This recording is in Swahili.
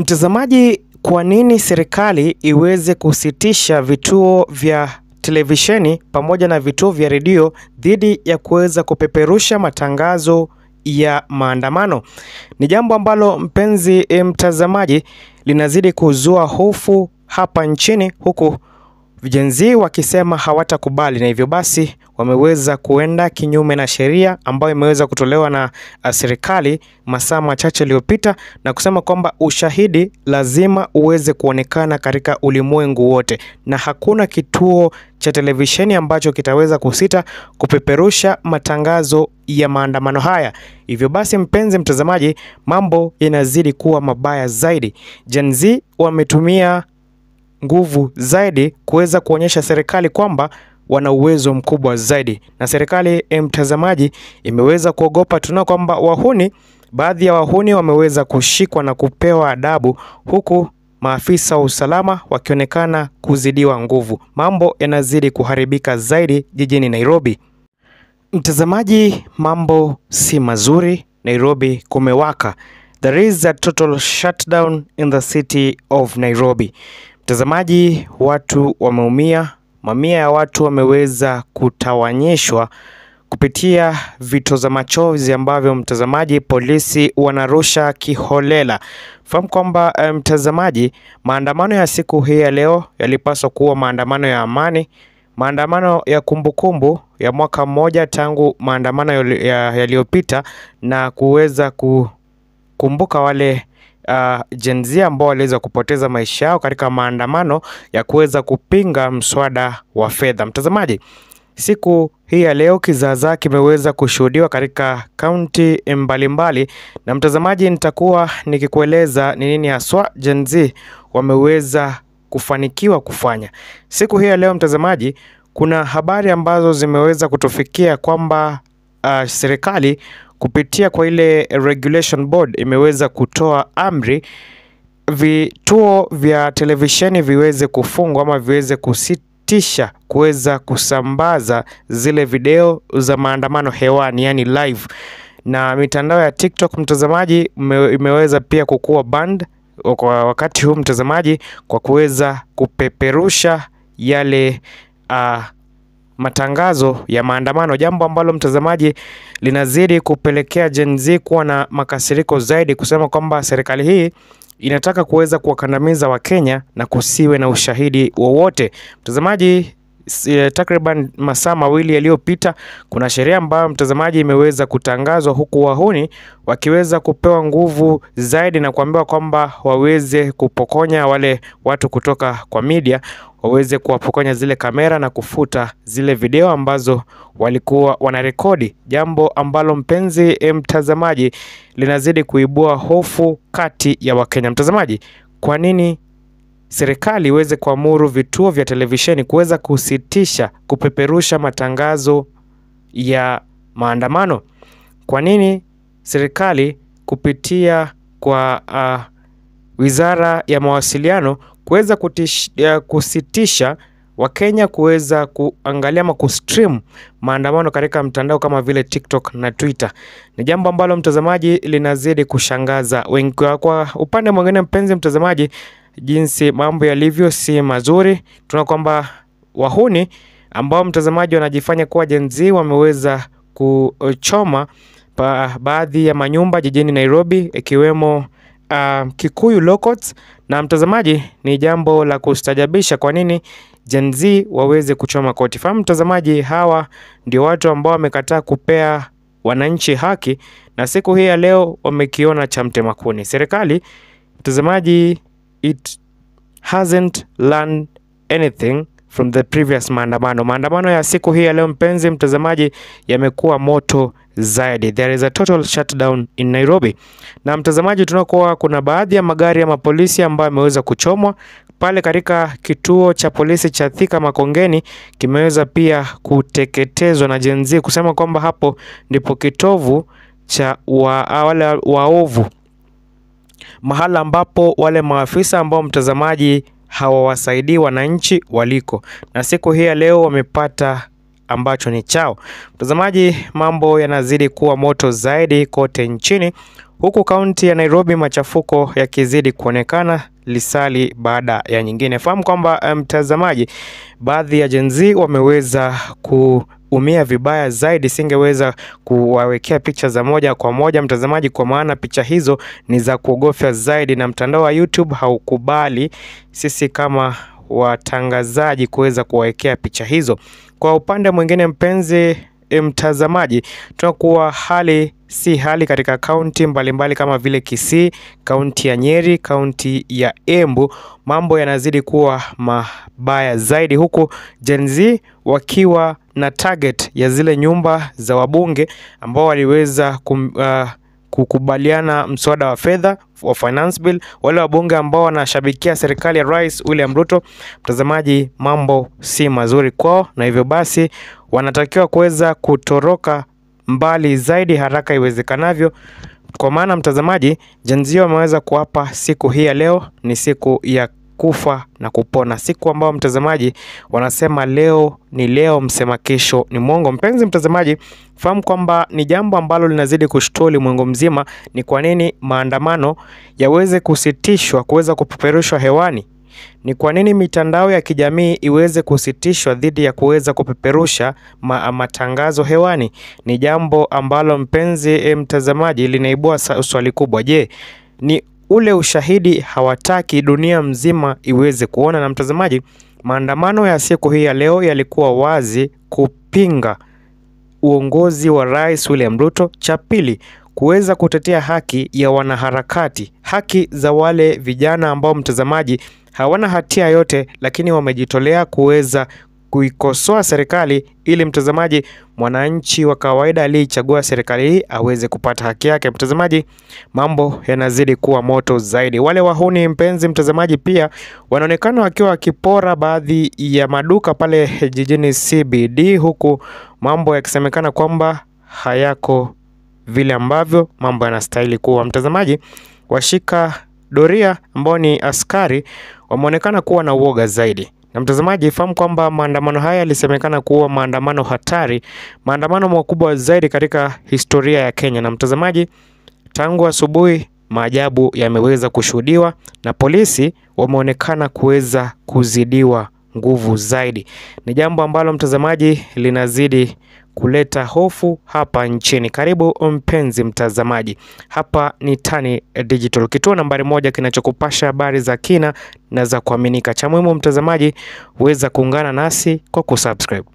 Mtazamaji, kwa nini serikali iweze kusitisha vituo vya televisheni pamoja na vituo vya redio dhidi ya kuweza kupeperusha matangazo ya maandamano? Ni jambo ambalo mpenzi mtazamaji linazidi kuzua hofu hapa nchini, huku vijana wakisema hawatakubali, na hivyo basi wameweza kuenda kinyume na sheria ambayo imeweza kutolewa na serikali masaa machache yaliyopita, na kusema kwamba ushahidi lazima uweze kuonekana katika ulimwengu wote, na hakuna kituo cha televisheni ambacho kitaweza kusita kupeperusha matangazo ya maandamano haya. Hivyo basi mpenzi mtazamaji, mambo yanazidi kuwa mabaya zaidi. Gen Z wametumia nguvu zaidi kuweza kuonyesha serikali kwamba wana uwezo mkubwa zaidi, na serikali mtazamaji imeweza kuogopa. Tuna kwamba baadhi ya wahuni wameweza kushikwa na kupewa adabu, huku maafisa wa usalama wakionekana kuzidiwa nguvu. Mambo yanazidi kuharibika zaidi jijini Nairobi. Mtazamaji, mambo si mazuri. Nairobi kumewaka. There is a total shutdown in the city of Nairobi. Mtazamaji, watu wameumia, mamia ya watu wameweza kutawanyishwa kupitia vitoza machozi ambavyo mtazamaji polisi wanarusha kiholela. Fahamu kwamba mtazamaji, maandamano ya siku hii ya leo yalipaswa kuwa maandamano ya amani, maandamano ya kumbukumbu ya mwaka mmoja tangu maandamano yaliyopita, na kuweza kukumbuka wale Gen Z ambao waliweza kupoteza maisha yao katika maandamano ya kuweza kupinga mswada wa fedha. Mtazamaji, siku hii ya leo kizaazaa kimeweza kushuhudiwa katika kaunti mbalimbali, na mtazamaji nitakuwa nikikueleza ni nini haswa Gen Z wameweza kufanikiwa kufanya siku hii ya leo. Mtazamaji, kuna habari ambazo zimeweza kutufikia kwamba serikali kupitia kwa ile regulation board imeweza kutoa amri vituo vya televisheni viweze kufungwa ama viweze kusitisha kuweza kusambaza zile video za maandamano hewani, yani live. Na mitandao ya TikTok mtazamaji imeweza pia kukuwa banned kwa wakati huu mtazamaji, kwa kuweza kupeperusha yale matangazo ya maandamano, jambo ambalo mtazamaji linazidi kupelekea Gen Z kuwa na makasiriko zaidi, kusema kwamba serikali hii inataka kuweza kuwakandamiza Wakenya na kusiwe na ushahidi wowote. Mtazamaji, takriban masaa mawili yaliyopita kuna sheria ambayo mtazamaji imeweza kutangazwa, huku wahuni wakiweza kupewa nguvu zaidi na kuambiwa kwamba waweze kupokonya wale watu kutoka kwa media, waweze kuwapokonya zile kamera na kufuta zile video ambazo walikuwa wanarekodi, jambo ambalo mpenzi mtazamaji linazidi kuibua hofu kati ya Wakenya. Mtazamaji, kwa nini serikali iweze kuamuru vituo vya televisheni kuweza kusitisha kupeperusha matangazo ya maandamano? Kwa nini serikali kupitia kwa Wizara ya Mawasiliano kuweza kusitisha Wakenya kuweza kuangalia ama kustream maandamano katika mtandao kama vile TikTok na Twitter? Ni jambo ambalo mtazamaji linazidi kushangaza wengi. Kwa upande mwingine mpenzi mtazamaji, jinsi mambo yalivyo si mazuri. Tuna kwamba wahuni ambao mtazamaji wanajifanya kuwa Gen Z wameweza kuchoma baadhi ya manyumba jijini Nairobi, ikiwemo Kikuyu Locots. Na mtazamaji, ni jambo la kustajabisha kwa nini Gen Z waweze kuchoma koti. Fahamu mtazamaji, hawa ndio watu ambao wamekataa kupea wananchi haki, na siku hii ya leo wamekiona cha mtema kuni. Serikali mtazamaji, it hasn't learned anything from the previous maandamano. Maandamano ya siku hii ya leo mpenzi mtazamaji yamekuwa moto zaidi. There is a total shutdown in Nairobi. Na mtazamaji, tunakuwa kuna baadhi ya magari ya mapolisi ambayo yameweza kuchomwa pale katika kituo cha polisi cha Thika Makongeni, kimeweza pia kuteketezwa na Gen Z, kusema kwamba hapo ndipo kitovu cha wale waovu, mahala ambapo wale maafisa ambao mtazamaji hawawasaidii wananchi waliko, na siku hii ya leo wamepata ambacho ni chao. Mtazamaji, mambo yanazidi kuwa moto zaidi kote nchini, huku kaunti ya Nairobi machafuko yakizidi kuonekana lisali baada ya nyingine. Fahamu kwamba mtazamaji, baadhi ya Gen Z wameweza kuumia vibaya zaidi. Singeweza kuwawekea picha za moja kwa moja mtazamaji, kwa maana picha hizo ni za kuogofya zaidi, na mtandao wa YouTube haukubali sisi kama watangazaji kuweza kuwawekea picha hizo. Kwa upande mwingine, mpenzi mtazamaji, tunakuwa hali si hali katika kaunti mbalimbali kama vile Kisii, kaunti ya Nyeri, kaunti ya Embu. Mambo yanazidi kuwa mabaya zaidi, huku Gen Z wakiwa na target ya zile nyumba za wabunge ambao waliweza kukubaliana mswada wa fedha wa finance bill, wale wabunge ambao wanashabikia serikali ya Rais William Ruto. Mtazamaji, mambo si mazuri kwao, na hivyo basi wanatakiwa kuweza kutoroka mbali zaidi haraka iwezekanavyo, kwa maana mtazamaji, Gen Z wameweza kuapa siku hii ya leo ni siku ya kufa na kupona, siku ambao mtazamaji wanasema leo ni leo, msema kesho ni mwongo. Mpenzi mtazamaji, fahamu kwamba ni jambo ambalo linazidi kushtua ulimwengu mzima. Ni kwa nini maandamano yaweze kusitishwa kuweza kupeperushwa hewani? Ni kwa nini mitandao ya kijamii iweze kusitishwa dhidi ya kuweza kupeperusha matangazo hewani? Ni jambo ambalo mpenzi mtazamaji linaibua swali kubwa. Je, ni ule ushahidi hawataki dunia mzima iweze kuona? Na mtazamaji, maandamano ya siku hii ya leo yalikuwa wazi kupinga uongozi wa Rais William Ruto. Cha pili, kuweza kutetea haki ya wanaharakati, haki za wale vijana ambao mtazamaji hawana hatia yote, lakini wamejitolea kuweza kuikosoa serikali ili mtazamaji, mwananchi wa kawaida aliyechagua serikali hii aweze kupata haki yake. Mtazamaji, mambo yanazidi kuwa moto zaidi. Wale wahuni mpenzi mtazamaji pia wanaonekana wakiwa wakipora baadhi ya maduka pale jijini CBD, huku mambo yakisemekana kwamba hayako vile ambavyo mambo yanastahili kuwa. Mtazamaji, washika doria ambao ni askari wameonekana kuwa na uoga zaidi. Na mtazamaji, fahamu kwamba maandamano haya yalisemekana kuwa maandamano hatari, maandamano makubwa zaidi katika historia ya Kenya. Na mtazamaji, tangu asubuhi maajabu yameweza kushuhudiwa na polisi wameonekana kuweza kuzidiwa nguvu zaidi. Ni jambo ambalo mtazamaji linazidi kuleta hofu hapa nchini. Karibu mpenzi mtazamaji, hapa ni Tani Digital, kituo nambari 1 kinachokupasha habari za kina na za kuaminika. Cha muhimu mtazamaji, uweza kuungana nasi kwa kusubscribe.